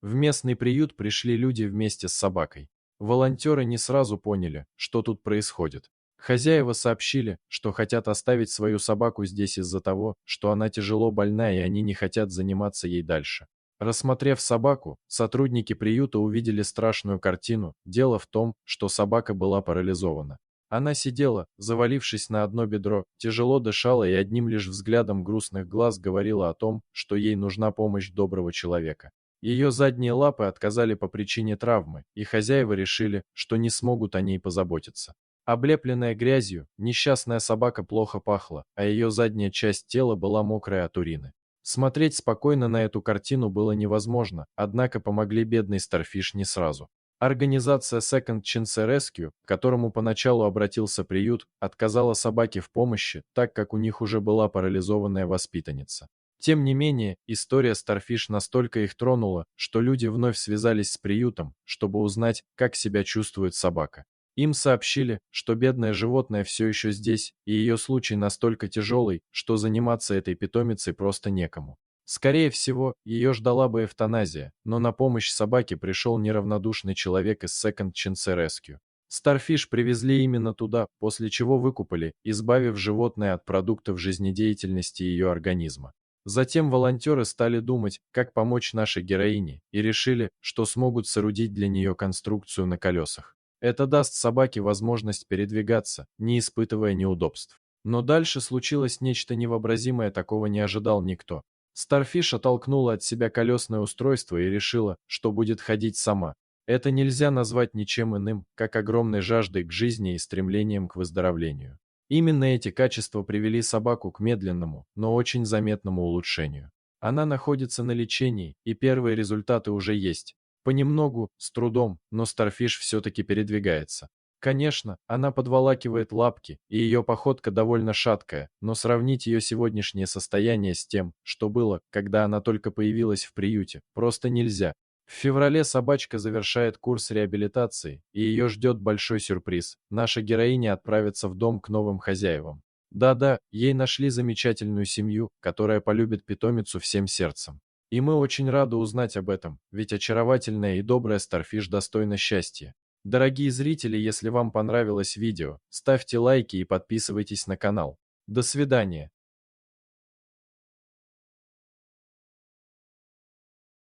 В местный приют пришли люди вместе с собакой. Волонтеры не сразу поняли, что тут происходит. Хозяева сообщили, что хотят оставить свою собаку здесь из-за того, что она тяжело больна и они не хотят заниматься ей дальше. Рассмотрев собаку, сотрудники приюта увидели страшную картину. Дело в том, что собака была парализована. Она сидела, завалившись на одно бедро, тяжело дышала и одним лишь взглядом грустных глаз говорила о том, что ей нужна помощь доброго человека. Ее задние лапы отказали по причине травмы, и хозяева решили, что не смогут о ней позаботиться. Облепленная грязью, несчастная собака плохо пахла, а ее задняя часть тела была мокрая от урины. Смотреть спокойно на эту картину было невозможно, однако помогли бедный Старфиш не сразу. Организация Second Chance Rescue, к которому поначалу обратился приют, отказала собаке в помощи, так как у них уже была парализованная воспитанница. Тем не менее, история Starfish настолько их тронула, что люди вновь связались с приютом, чтобы узнать, как себя чувствует собака. Им сообщили, что бедное животное все еще здесь, и ее случай настолько тяжелый, что заниматься этой питомицей просто некому. Скорее всего, ее ждала бы эвтаназия, но на помощь собаке пришел неравнодушный человек из Second Chance Rescue. Starfish привезли именно туда, после чего выкупали, избавив животное от продуктов жизнедеятельности ее организма. Затем волонтеры стали думать, как помочь нашей героине, и решили, что смогут соорудить для нее конструкцию на колесах. Это даст собаке возможность передвигаться, не испытывая неудобств. Но дальше случилось нечто невообразимое, такого не ожидал никто. Старфиш оттолкнула от себя колесное устройство и решила, что будет ходить сама. Это нельзя назвать ничем иным, как огромной жаждой к жизни и стремлением к выздоровлению. Именно эти качества привели собаку к медленному, но очень заметному улучшению. Она находится на лечении, и первые результаты уже есть. Понемногу, с трудом, но Старфиш все-таки передвигается. Конечно, она подволакивает лапки, и ее походка довольно шаткая, но сравнить ее сегодняшнее состояние с тем, что было, когда она только появилась в приюте, просто нельзя. В феврале собачка завершает курс реабилитации, и ее ждет большой сюрприз. Наша героиня отправится в дом к новым хозяевам. Да-да, ей нашли замечательную семью, которая полюбит питомицу всем сердцем. И мы очень рады узнать об этом, ведь очаровательная и добрая Старфиш достойна счастья. Дорогие зрители, если вам понравилось видео, ставьте лайки и подписывайтесь на канал. До свидания.